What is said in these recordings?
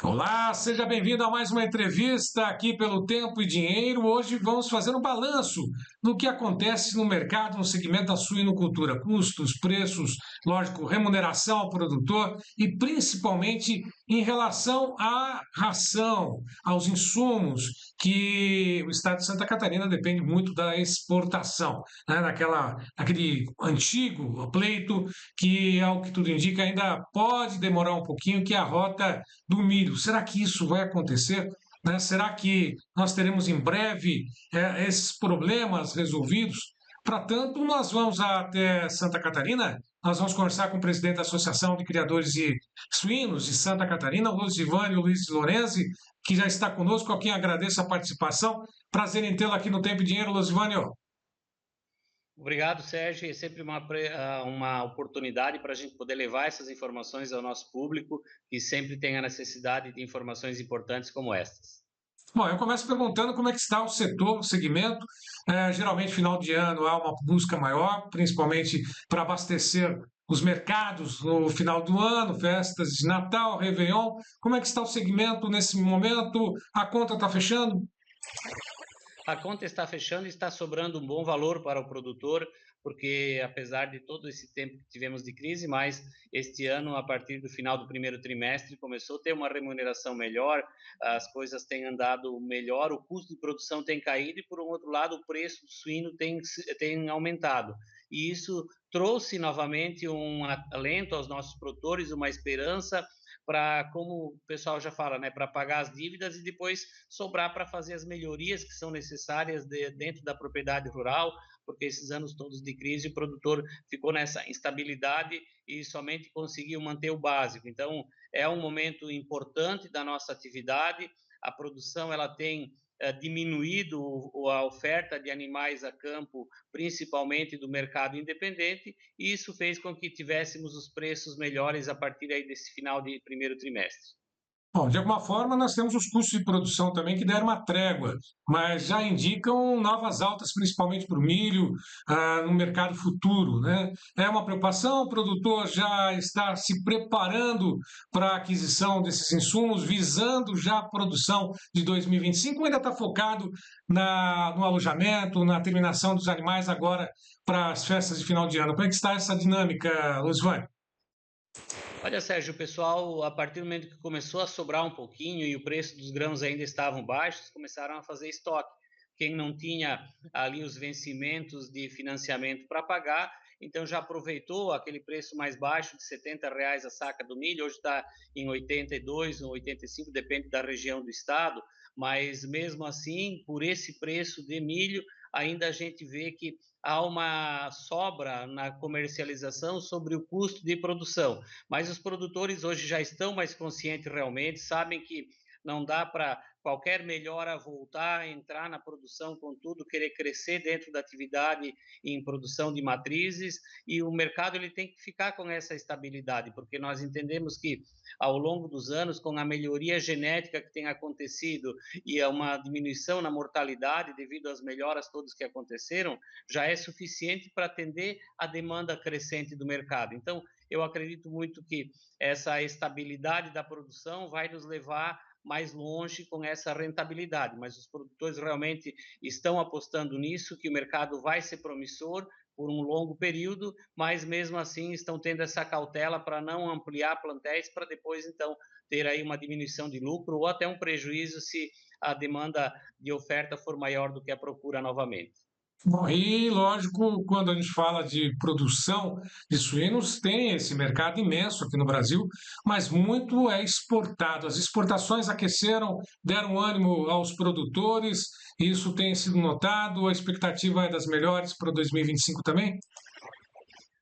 Olá, seja bem-vindo a mais uma entrevista aqui pelo Tempo e Dinheiro. Hoje vamos fazer um balanço do que acontece no mercado, no segmento da suinocultura, custos, preços, lógico, remuneração ao produtor e principalmente em relação à ração, aos insumos que o estado de Santa Catarina depende muito da exportação, né? Aquele antigo pleito que, ao que tudo indica, ainda pode demorar um pouquinho, que é a rota do milho. Será que isso vai acontecer? Né? Será que nós teremos em breve esses problemas resolvidos? Para tanto, nós vamos até Santa Catarina, nós vamos conversar com o presidente da Associação de Criadores de Suínos de Santa Catarina, o Rosivânio Luiz Lorenzi, que já está conosco, a quem agradeço a participação. Prazer em tê-lo aqui no Tempo e Dinheiro, Rosivânio. Obrigado, Sérgio. É sempre uma oportunidade para a gente poder levar essas informações ao nosso público, que sempre tem a necessidade de informações importantes como estas. Bom, eu começo perguntando como é que está o setor, o segmento. Geralmente, final de ano, há uma busca maior, principalmente para abastecer os mercados no final do ano, festas de Natal, Réveillon. Como é que está o segmento nesse momento? A conta está fechando? A conta está fechando e está sobrando um bom valor para o produtor, porque apesar de todo esse tempo que tivemos de crise, mas este ano, a partir do final do primeiro trimestre, começou a ter uma remuneração melhor, as coisas têm andado melhor, o custo de produção tem caído e, por um outro lado, o preço do suíno tem aumentado. E isso trouxe novamente um alento aos nossos produtores, uma esperança para, como o pessoal já fala, né, para pagar as dívidas e depois sobrar para fazer as melhorias que são necessárias dentro da propriedade rural, porque esses anos todos de crise o produtor ficou nessa instabilidade e somente conseguiu manter o básico. Então, é um momento importante da nossa atividade, a produção ela tem diminuído a oferta de animais a campo, principalmente do mercado independente, e isso fez com que tivéssemos os preços melhores a partir aí desse final de primeiro trimestre. Bom, de alguma forma, nós temos os custos de produção também que deram uma trégua, mas já indicam novas altas, principalmente para o milho, no mercado futuro, né? É uma preocupação, o produtor já está se preparando para a aquisição desses insumos, visando já a produção de 2025, ou ainda está focado no alojamento, na terminação dos animais agora para as festas de final de ano. Como é que está essa dinâmica, Luzvane? Olha, Sérgio, o pessoal, a partir do momento que começou a sobrar um pouquinho e o preço dos grãos ainda estavam baixos, começaram a fazer estoque. Quem não tinha ali os vencimentos de financiamento para pagar, então já aproveitou aquele preço mais baixo de R$ 70 a saca do milho, hoje está em 82 ou 85, depende da região do estado, mas mesmo assim, por esse preço de milho, ainda a gente vê que há uma sobra na comercialização sobre o custo de produção. Mas os produtores hoje já estão mais conscientes realmente, sabem que não dá para qualquer melhora voltar a entrar na produção com tudo, querer crescer dentro da atividade em produção de matrizes, e o mercado ele tem que ficar com essa estabilidade, porque nós entendemos que ao longo dos anos, com a melhoria genética que tem acontecido e uma diminuição na mortalidade devido às melhoras todas que aconteceram, já é suficiente para atender a demanda crescente do mercado. Então, eu acredito muito que essa estabilidade da produção vai nos levar mais longe com essa rentabilidade, mas os produtores realmente estão apostando nisso, que o mercado vai ser promissor por um longo período, mas mesmo assim estão tendo essa cautela para não ampliar plantéis, para depois então ter aí uma diminuição de lucro ou até um prejuízo se a demanda de oferta for maior do que a procura novamente. Bom, e lógico, quando a gente fala de produção de suínos, tem esse mercado imenso aqui no Brasil, mas muito é exportado. As exportações aqueceram, deram ânimo aos produtores, isso tem sido notado, a expectativa é das melhores para 2025 também?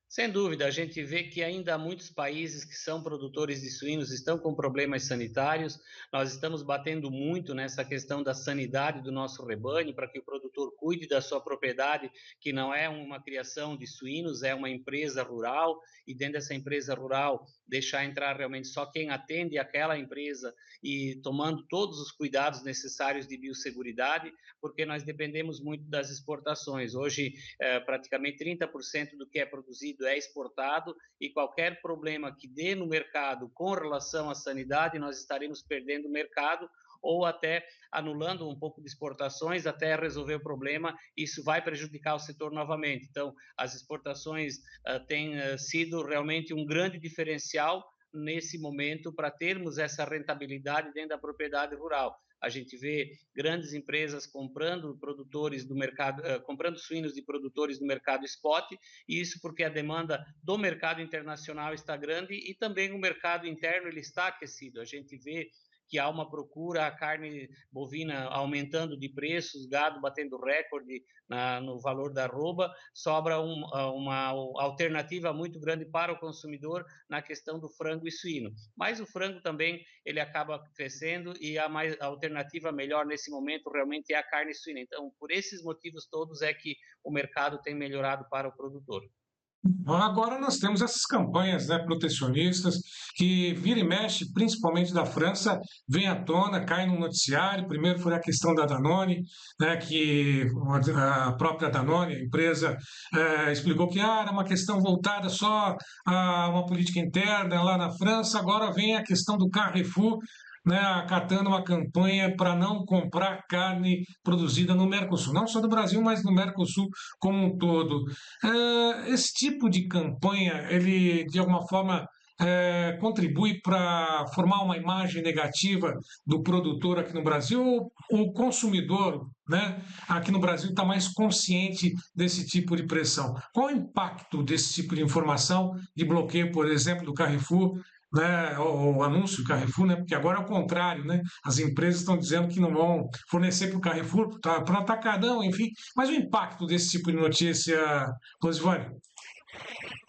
Sem dúvida, a gente vê que ainda há muitos países que são produtores de suínos estão com problemas sanitários. Nós estamos batendo muito nessa questão da sanidade do nosso rebanho, para que o produtor cuide da sua propriedade, que não é uma criação de suínos, é uma empresa rural, e dentro dessa empresa rural deixar entrar realmente só quem atende aquela empresa e tomando todos os cuidados necessários de biosseguridade, porque nós dependemos muito das exportações. Hoje, praticamente 30% do que é produzido produzido, é exportado, e qualquer problema que dê no mercado com relação à sanidade, nós estaremos perdendo o mercado ou até anulando um pouco de exportações até resolver o problema. Isso vai prejudicar o setor novamente. Então, as exportações têm sido realmente um grande diferencial nesse momento para termos essa rentabilidade dentro da propriedade rural. A gente vê grandes empresas comprando produtores do mercado, comprando suínos de produtores do mercado spot, e isso porque a demanda do mercado internacional está grande e também o mercado interno ele está aquecido. A gente vê que há uma procura, a carne bovina aumentando de preços, gado batendo recorde no valor da arroba, sobra uma alternativa muito grande para o consumidor na questão do frango e suíno. Mas o frango também ele acaba crescendo e a alternativa melhor nesse momento realmente é a carne suína. Então, por esses motivos todos é que o mercado tem melhorado para o produtor. Agora nós temos essas campanhas, né, protecionistas que vira e mexe, principalmente da França, vem à tona, cai no noticiário. Primeiro foi a questão da Danone, né, que a própria Danone, a empresa, explicou que era uma questão voltada só a uma política interna lá na França. Agora vem a questão do Carrefour, né, acatando uma campanha para não comprar carne produzida no Mercosul, não só do Brasil, mas no Mercosul como um todo. Esse tipo de campanha, ele de alguma forma contribui para formar uma imagem negativa do produtor aqui no Brasil, ou o consumidor, né, aqui no Brasil está mais consciente desse tipo de pressão? Qual o impacto desse tipo de informação, de bloqueio, por exemplo, do Carrefour, né, o anúncio do Carrefour, né, porque agora é o contrário, né, as empresas estão dizendo que não vão fornecer para o Carrefour, para o atacadão, enfim, mas o impacto desse tipo de notícia, Rosivane?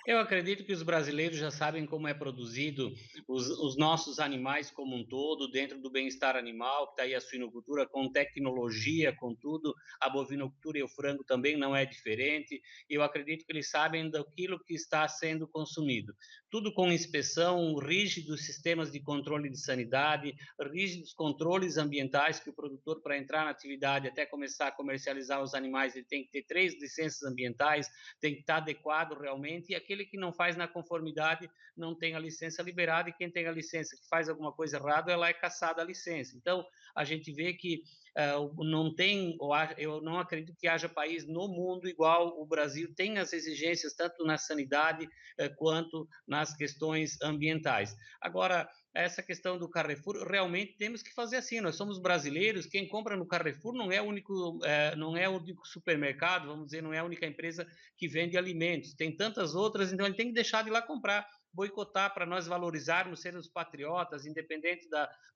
Eu acredito que os brasileiros já sabem como é produzido os nossos animais como um todo, dentro do bem-estar animal, que está aí a suinocultura, com tecnologia, com tudo, a bovinocultura e o frango também não é diferente. Eu acredito que eles sabem daquilo que está sendo consumido. Tudo com inspeção, rígidos sistemas de controle de sanidade, rígidos controles ambientais que o produtor, para entrar na atividade, até começar a comercializar os animais, ele tem que ter 3 licenças ambientais, tem que estar adequado realmente, e aquele que não faz na conformidade não tem a licença liberada, e quem tem a licença que faz alguma coisa errada, ela é cassada a licença. Então, a gente vê que não tem, eu não acredito que haja país no mundo igual o Brasil, tem as exigências tanto na sanidade quanto nas questões ambientais. Agora, essa questão do Carrefour, realmente temos que fazer assim, nós somos brasileiros, quem compra no Carrefour não é o único supermercado, vamos dizer, não é a única empresa que vende alimentos, tem tantas outras, então ele tem que deixar de ir lá comprar, boicotar para nós valorizarmos, sermos patriotas, independente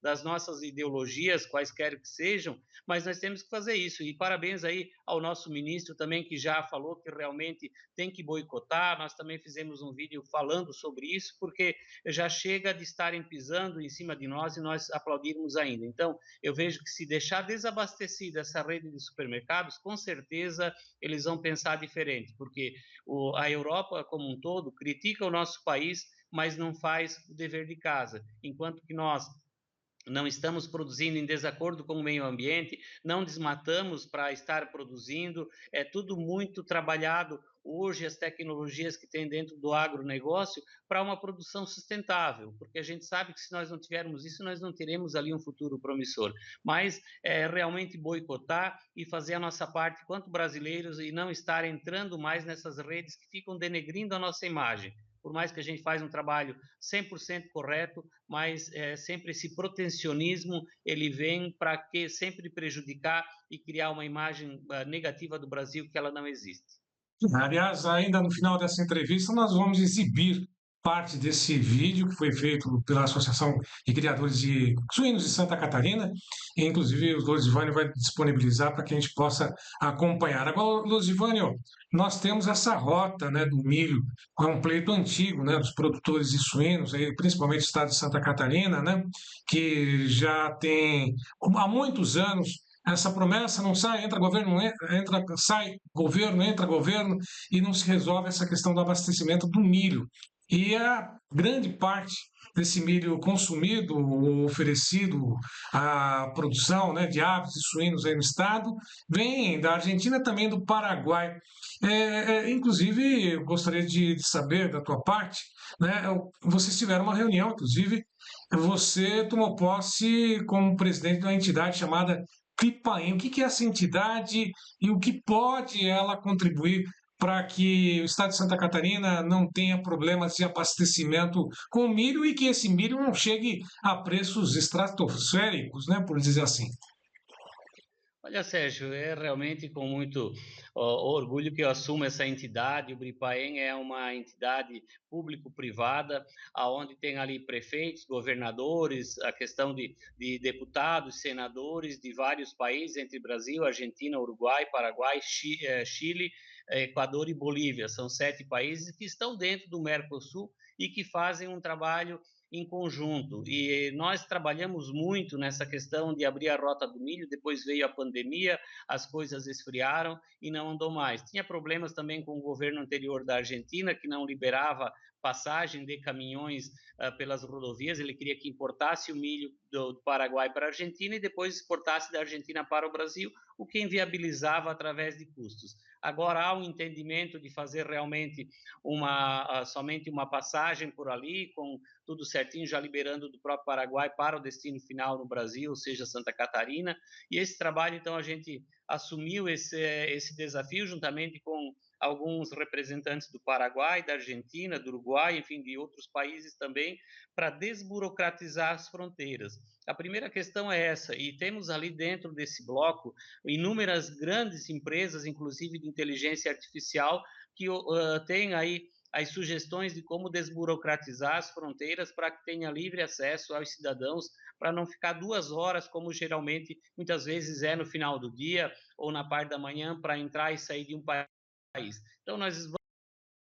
das nossas ideologias, quaisquer que sejam, mas nós temos que fazer isso. E parabéns aí ao nosso ministro também, que já falou que realmente tem que boicotar. Nós também fizemos um vídeo falando sobre isso, porque já chega de estarem pisando em cima de nós e nós aplaudirmos ainda. Então, eu vejo que se deixar desabastecida essa rede de supermercados, com certeza eles vão pensar diferente, porque a Europa como um todo critica o nosso país, mas não faz o dever de casa, enquanto que nós não estamos produzindo em desacordo com o meio ambiente, não desmatamos para estar produzindo, é tudo muito trabalhado hoje, as tecnologias que tem dentro do agronegócio, para uma produção sustentável, porque a gente sabe que se nós não tivermos isso, nós não teremos ali um futuro promissor. Mas realmente boicotar e fazer a nossa parte quanto brasileiros e não estar entrando mais nessas redes que ficam denegrindo a nossa imagem. Por mais que a gente faz um trabalho 100% correto, mas sempre esse protecionismo, ele vem para que sempre prejudicar e criar uma imagem negativa do Brasil que ela não existe. Aliás, ainda no final dessa entrevista, nós vamos exibir parte desse vídeo que foi feito pela Associação de Criadores de Suínos de Santa Catarina, e inclusive o Losivânio vai disponibilizar para que a gente possa acompanhar. Agora, Losivânio, nós temos essa rota, né, do milho, é um pleito antigo, né, dos produtores de suínos, aí, principalmente do estado de Santa Catarina, né, que já tem há muitos anos essa promessa não sai, entra governo, entra, sai governo, entra governo, e não se resolve essa questão do abastecimento do milho. E a grande parte desse milho consumido ou oferecido à produção, né, de aves e suínos aí no estado vem da Argentina, também do Paraguai. Inclusive, eu gostaria de saber da tua parte, né, vocês tiveram uma reunião, inclusive, você tomou posse como presidente de uma entidade chamada Clipaem. O que que é essa entidade e o que pode ela contribuir para que o estado de Santa Catarina não tenha problemas de abastecimento com milho e que esse milho não chegue a preços estratosféricos, né, por dizer assim. Olha, Sérgio, é realmente com muito orgulho que eu assumo essa entidade. O Bripaem é uma entidade público-privada, aonde tem ali prefeitos, governadores, a questão de deputados, senadores de vários países, entre Brasil, Argentina, Uruguai, Paraguai, Chile, Equador e Bolívia. São 7 países que estão dentro do Mercosul e que fazem um trabalho em conjunto. E nós trabalhamos muito nessa questão de abrir a rota do milho, depois veio a pandemia, as coisas esfriaram e não andou mais. Tinha problemas também com o governo anterior da Argentina, que não liberava passagem de caminhões pelas rodovias, ele queria que importasse o milho do Paraguai para a Argentina e depois exportasse da Argentina para o Brasil, o que inviabilizava através de custos. Agora há um entendimento de fazer realmente somente uma passagem por ali, com tudo certinho, já liberando do próprio Paraguai para o destino final no Brasil, ou seja, Santa Catarina. E esse trabalho, então, a gente assumiu esse desafio juntamente com alguns representantes do Paraguai, da Argentina, do Uruguai, enfim, de outros países também, para desburocratizar as fronteiras. A primeira questão é essa, e temos ali dentro desse bloco inúmeras grandes empresas, inclusive de inteligência artificial, que têm aí as sugestões de como desburocratizar as fronteiras para que tenha livre acesso aos cidadãos, para não ficar 2 horas, como geralmente muitas vezes é no final do dia ou na parte da manhã, para entrar e sair de um país. Então, nós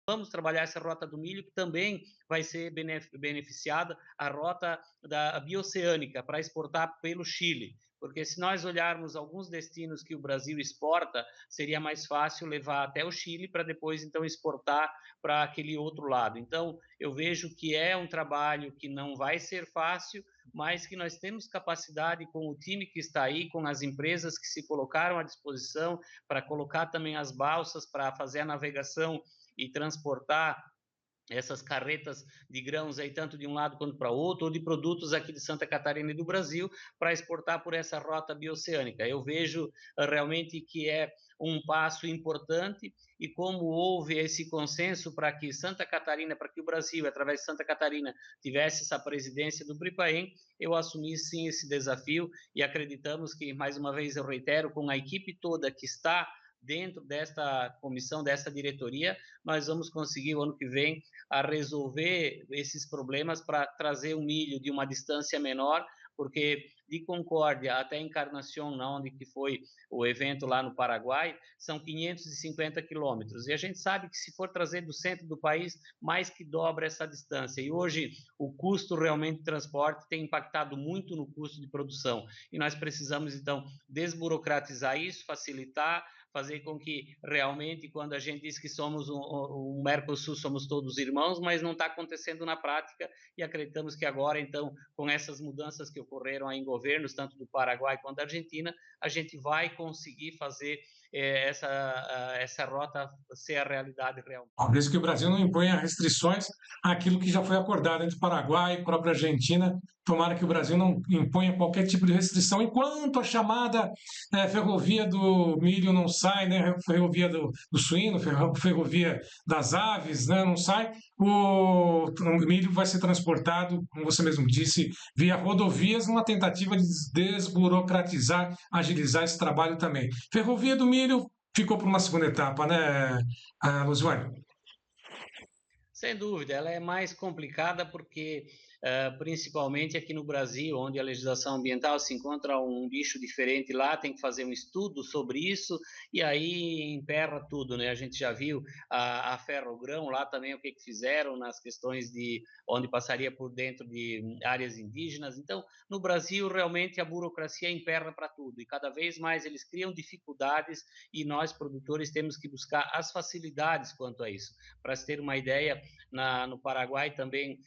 vamos trabalhar essa rota do milho, que também vai ser beneficiada, a rota da bioceânica, para exportar pelo Chile. Porque se nós olharmos alguns destinos que o Brasil exporta, seria mais fácil levar até o Chile para depois, então, exportar para aquele outro lado. Então, eu vejo que é um trabalho que não vai ser fácil, mas que nós temos capacidade com o time que está aí, com as empresas que se colocaram à disposição para colocar também as balsas para fazer a navegação e transportar essas carretas de grãos aí tanto de um lado quanto para outro, ou de produtos aqui de Santa Catarina e do Brasil para exportar por essa rota bioceânica. Eu vejo realmente que é um passo importante e como houve esse consenso para que Santa Catarina, para que o Brasil, através de Santa Catarina, tivesse essa presidência do BRIPAEM, eu assumi sim esse desafio e acreditamos que, mais uma vez eu reitero, com a equipe toda que está dentro desta comissão, dessa diretoria, nós vamos conseguir o ano que vem a resolver esses problemas para trazer o milho de uma distância menor, porque de Concórdia até Encarnação, onde que foi o evento lá no Paraguai, são 550 quilômetros. E a gente sabe que se for trazer do centro do país, mais que dobra essa distância. E hoje o custo realmente de transporte tem impactado muito no custo de produção. E nós precisamos, então, desburocratizar isso, facilitar, fazer com que realmente, quando a gente diz que somos um Mercosul, somos todos irmãos, mas não está acontecendo na prática e acreditamos que agora, então, com essas mudanças que ocorreram aí em governos, tanto do Paraguai quanto da Argentina, a gente vai conseguir fazer essa rota ser a realidade real. Desde que o Brasil não imponha restrições àquilo que já foi acordado entre Paraguai e própria Argentina, tomara que o Brasil não imponha qualquer tipo de restrição, enquanto a chamada ferrovia do milho não sai, né, ferrovia do suíno, ferrovia das aves, né, não sai, o milho vai ser transportado, como você mesmo disse, via rodovias, numa tentativa de desburocratizar, agilizar esse trabalho também. Ferrovia do milho ficou para uma segunda etapa, né, Luziane? Sem dúvida, ela é mais complicada porque principalmente aqui no Brasil, onde a legislação ambiental se encontra um bicho diferente lá, tem que fazer um estudo sobre isso, e aí emperra tudo, né? A gente já viu a Ferrogrão lá também, o que fizeram nas questões de onde passaria por dentro de áreas indígenas. Então, no Brasil, realmente a burocracia emperra para tudo, e cada vez mais eles criam dificuldades, e nós, produtores, temos que buscar as facilidades quanto a isso. Para se ter uma ideia, no Paraguai também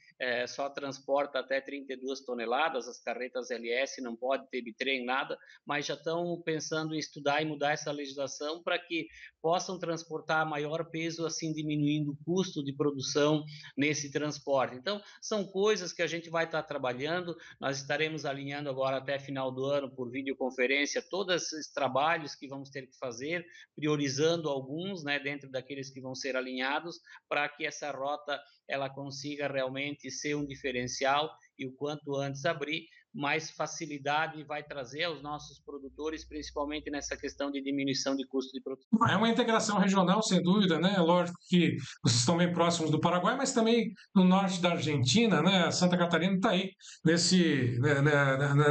só transporta até 32 toneladas, as carretas LS não pode ter bitrem, nada, mas já estão pensando em estudar e mudar essa legislação para que possam transportar maior peso, assim diminuindo o custo de produção nesse transporte. Então, são coisas que a gente vai estar trabalhando, nós estaremos alinhando agora até final do ano por videoconferência todos esses trabalhos que vamos ter que fazer, priorizando alguns, né, dentro daqueles que vão ser alinhados, para que essa rota ela consiga realmente ser um diferencial, e o quanto antes abrir, mais facilidade vai trazer aos nossos produtores, principalmente nessa questão de diminuição de custo de produção. É uma integração regional, sem dúvida, né? Lógico que vocês estão bem próximos do Paraguai, mas também no norte da Argentina, né? Santa Catarina está aí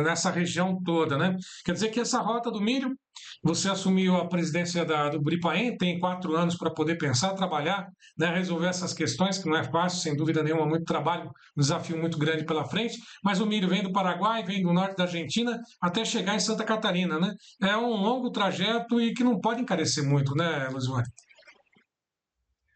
nessa região toda, né? Quer dizer que essa rota do milho, você assumiu a presidência do Bripaen, tem 4 anos para poder pensar, trabalhar, né? Resolver essas questões, que não é fácil, sem dúvida nenhuma, muito trabalho, um desafio muito grande pela frente, mas o milho vem do Paraguai, vem do norte da Argentina, até chegar em Santa Catarina, né? É um longo trajeto e que não pode encarecer muito, né, Luziane?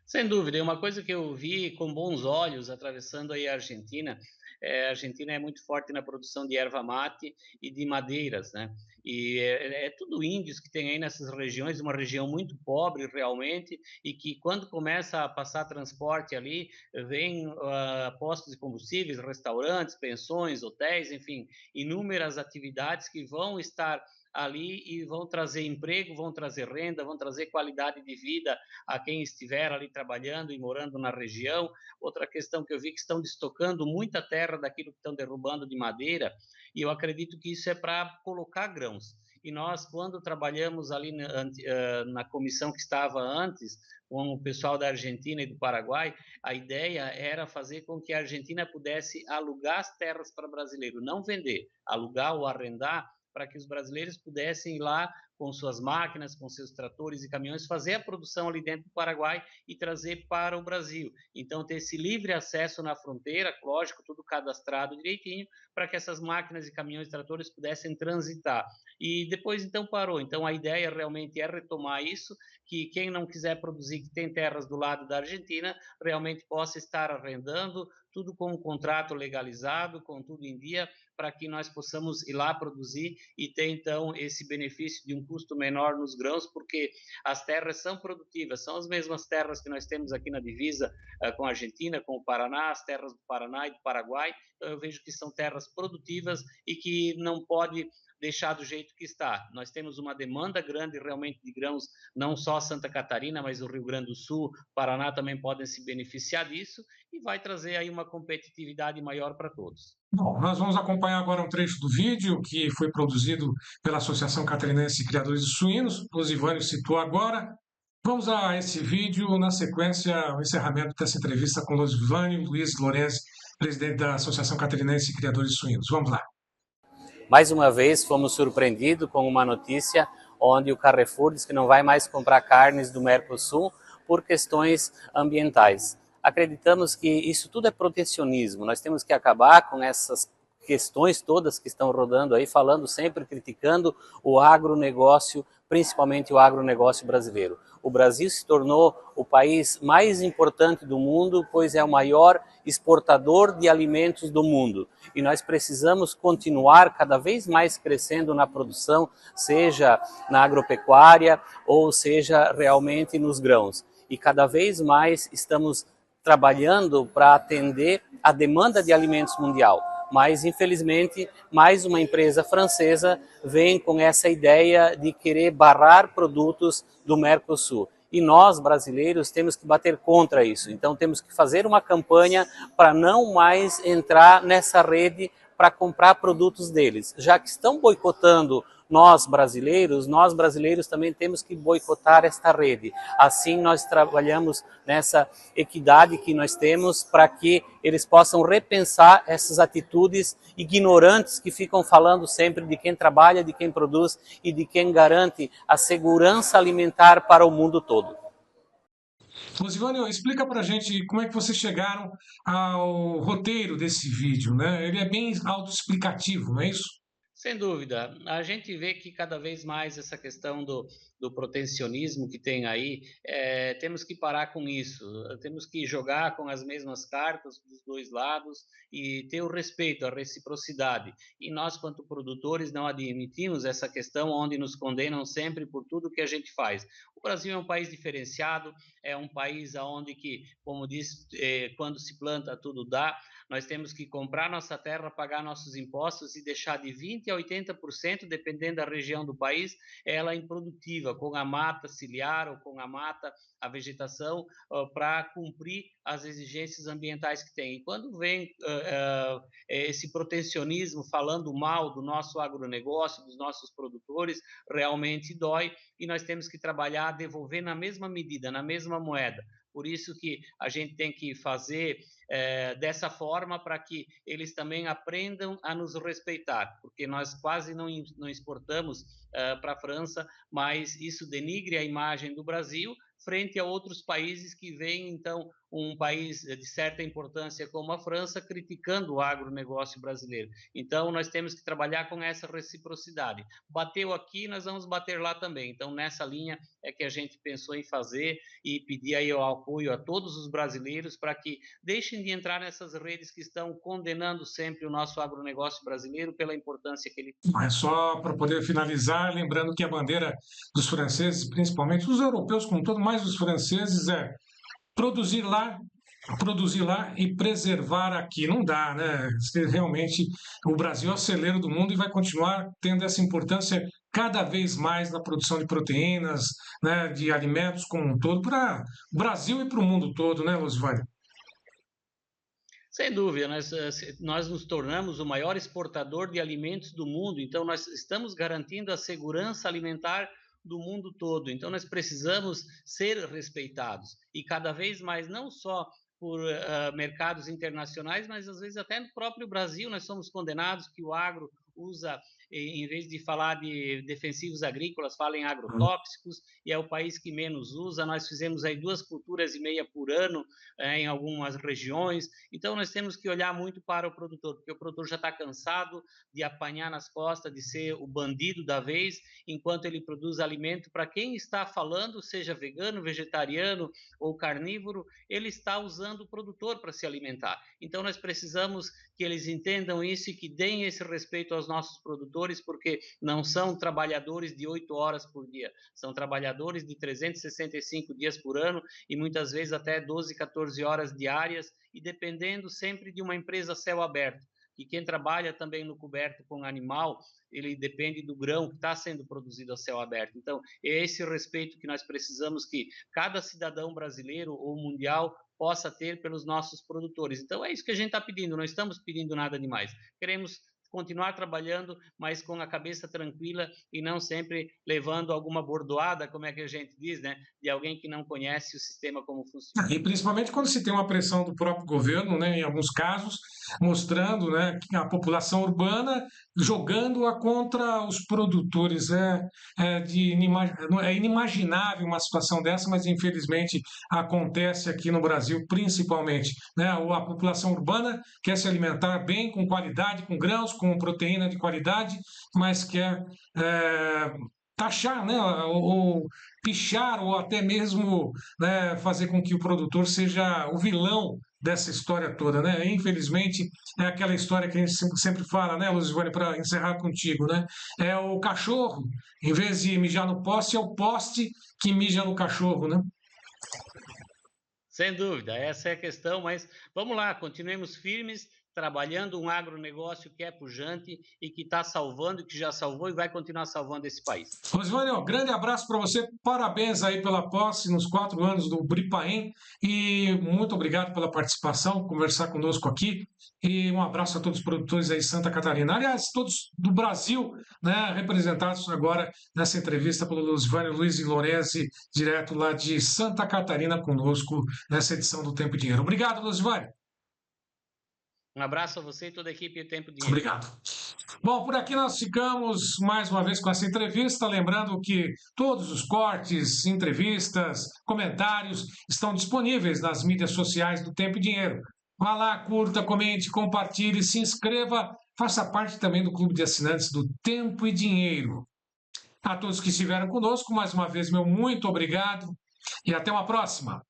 Sem dúvida, é uma coisa que eu vi com bons olhos atravessando aí a Argentina é muito forte na produção de erva mate e de madeiras, né? E é tudo índios que tem aí nessas regiões, uma região muito pobre realmente, e que quando começa a passar transporte ali, vem postos de combustíveis, restaurantes, pensões, hotéis, enfim, inúmeras atividades que vão estar ali e vão trazer emprego, vão trazer renda, vão trazer qualidade de vida a quem estiver ali trabalhando e morando na região. Outra questão que eu vi que estão destocando muita terra daquilo que estão derrubando de madeira, e eu acredito que isso é para colocar grãos. E nós, quando trabalhamos ali na comissão que estava antes, com o pessoal da Argentina e do Paraguai, a ideia era fazer com que a Argentina pudesse alugar as terras para brasileiro, não vender, alugar ou arrendar, para que os brasileiros pudessem ir lá com suas máquinas, com seus tratores e caminhões, fazer a produção ali dentro do Paraguai e trazer para o Brasil. Então, ter esse livre acesso na fronteira, lógico, tudo cadastrado direitinho, para que essas máquinas e caminhões e tratores pudessem transitar. E depois, então, parou. Então, a ideia realmente é retomar isso, que quem não quiser produzir, que tem terras do lado da Argentina, realmente possa estar arrendando, tudo com um contrato legalizado, com tudo em dia, para que nós possamos ir lá produzir e ter, então, esse benefício de um custo menor nos grãos, porque as terras são produtivas, são as mesmas terras que nós temos aqui na divisa com a Argentina, com o Paraná, as terras do Paraná e do Paraguai. Então, eu vejo que são terras produtivas e que não pode deixar do jeito que está. Nós temos uma demanda grande realmente de grãos, não só Santa Catarina, mas o Rio Grande do Sul, Paraná também podem se beneficiar disso, e vai trazer aí uma competitividade maior para todos. Bom, nós vamos acompanhar agora um trecho do vídeo que foi produzido pela Associação Catarinense de Criadores de Suínos, o Luzivânio citou agora. Vamos a esse vídeo, na sequência, o encerramento dessa entrevista com o Luzivânio Luiz Lorenzi, presidente da Associação Catarinense de Criadores de Suínos. Vamos lá. Mais uma vez fomos surpreendidos com uma notícia onde o Carrefour diz que não vai mais comprar carnes do Mercosul por questões ambientais. Acreditamos que isso tudo é protecionismo, nós temos que acabar com essas questões todas que estão rodando aí, falando sempre, criticando o agronegócio, principalmente o agronegócio brasileiro. O Brasil se tornou o país mais importante do mundo, pois é o maior exportador de alimentos do mundo. E nós precisamos continuar cada vez mais crescendo na produção, seja na agropecuária ou seja realmente nos grãos. E cada vez mais estamos trabalhando para atender a demanda de alimentos mundial. Mas, infelizmente, mais uma empresa francesa vem com essa ideia de querer barrar produtos do Mercosul. E nós, brasileiros, temos que bater contra isso. Então, temos que fazer uma campanha para não mais entrar nessa rede, para comprar produtos deles. Já que estão boicotando nós brasileiros também temos que boicotar esta rede. Assim nós trabalhamos nessa equidade que nós temos para que eles possam repensar essas atitudes ignorantes que ficam falando sempre de quem trabalha, de quem produz e de quem garante a segurança alimentar para o mundo todo. Rosivânio, explica para a gente como é que vocês chegaram ao roteiro desse vídeo, né? Ele é bem autoexplicativo, não é isso? Sem dúvida, a gente vê que cada vez mais essa questão do protecionismo que tem aí, temos que parar com isso, temos que jogar com as mesmas cartas dos dois lados e ter o respeito, a reciprocidade. E nós, quanto produtores, não admitimos essa questão onde nos condenam sempre por tudo que a gente faz. O Brasil é um país diferenciado, é um país onde que, como diz, quando se planta tudo dá. Nós temos que comprar nossa terra, pagar nossos impostos e deixar de 20% a 80%, dependendo da região do país, ela improdutiva, com a mata ciliar ou com a mata, a vegetação, para cumprir as exigências ambientais que tem. E quando vem esse protecionismo falando mal do nosso agronegócio, dos nossos produtores, realmente dói e nós temos que trabalhar, devolver na mesma medida, na mesma moeda. Por isso que a gente tem que fazer dessa forma para que eles também aprendam a nos respeitar, porque nós quase não exportamos para a França, mas isso denigre a imagem do Brasil frente a outros países que veem, então, um país de certa importância como a França criticando o agronegócio brasileiro. Então, nós temos que trabalhar com essa reciprocidade. Bateu aqui, nós vamos bater lá também. Então, nessa linha é que a gente pensou em fazer e pedir aí o apoio a todos os brasileiros para que deixem de entrar nessas redes que estão condenando sempre o nosso agronegócio brasileiro pela importância que ele tem. É só para poder finalizar, lembrando que a bandeira dos franceses, principalmente os europeus como um todo, mais os franceses, é produzir lá, produzir lá e preservar aqui. Não dá, né? Realmente o Brasil é o celeiro do mundo e vai continuar tendo essa importância cada vez mais na produção de proteínas, né, de alimentos como um todo, para o Brasil e para o mundo todo, né, Losivário? Sem dúvida, nós nos tornamos o maior exportador de alimentos do mundo, então nós estamos garantindo a segurança alimentar do mundo todo. Então nós precisamos ser respeitados e cada vez mais não só por mercados internacionais, mas às vezes até no próprio Brasil nós somos condenados que o agro usa, em vez de falar de defensivos agrícolas, fala em agrotóxicos, e é o país que menos usa. Nós fizemos aí 2,5 culturas por ano em algumas regiões. Então nós temos que olhar muito para o produtor, porque o produtor já está cansado de apanhar nas costas, de ser o bandido da vez, enquanto ele produz alimento para quem está falando, seja vegano, vegetariano ou carnívoro, ele está usando o produtor para se alimentar. Então nós precisamos que eles entendam isso e que deem esse respeito aos nossos produtores, porque não são trabalhadores de 8 horas por dia, são trabalhadores de 365 dias por ano e muitas vezes até 12, 14 horas diárias, e dependendo sempre de uma empresa a céu aberto. E quem trabalha também no coberto com animal, ele depende do grão que está sendo produzido a céu aberto. Então, é esse respeito que nós precisamos que cada cidadão brasileiro ou mundial possa ter pelos nossos produtores. Então, é isso que a gente está pedindo, não estamos pedindo nada demais. Queremos continuar trabalhando, mas com a cabeça tranquila e não sempre levando alguma bordoada, como é que a gente diz, né, de alguém que não conhece o sistema como funciona. E principalmente quando se tem uma pressão do próprio governo, né, em alguns casos, mostrando, né, que a população urbana jogando-a contra os produtores. É inimaginável uma situação dessa, mas infelizmente acontece aqui no Brasil, principalmente. Né? A população urbana quer se alimentar bem, com qualidade, com grãos, com proteína de qualidade, mas quer taxar, né, ou pichar, ou até mesmo, né, fazer com que o produtor seja o vilão dessa história toda, né? Infelizmente, é aquela história que a gente sempre fala, né, Luzivane, para encerrar contigo, né? É o cachorro, em vez de mijar no poste, é o poste que mija no cachorro, né? Sem dúvida, essa é a questão, mas vamos lá, continuemos firmes, trabalhando um agronegócio que é pujante e que está salvando, que já salvou e vai continuar salvando esse país. Rosivânio, grande abraço para você, parabéns aí pela posse nos 4 anos do Bripaem e muito obrigado pela participação, conversar conosco aqui e um abraço a todos os produtores aí de Santa Catarina, aliás, todos do Brasil, né, representados agora nessa entrevista pelo Rosivânio Luiz Lorenzi, direto lá de Santa Catarina conosco nessa edição do Tempo e Dinheiro. Obrigado, Rosivânio. Um abraço a você e toda a equipe do Tempo e Dinheiro. Obrigado. Bom, por aqui nós ficamos mais uma vez com essa entrevista, lembrando que todos os cortes, entrevistas, comentários estão disponíveis nas mídias sociais do Tempo e Dinheiro. Vá lá, curta, comente, compartilhe, se inscreva, faça parte também do clube de assinantes do Tempo e Dinheiro. A todos que estiveram conosco, mais uma vez, meu muito obrigado e até uma próxima.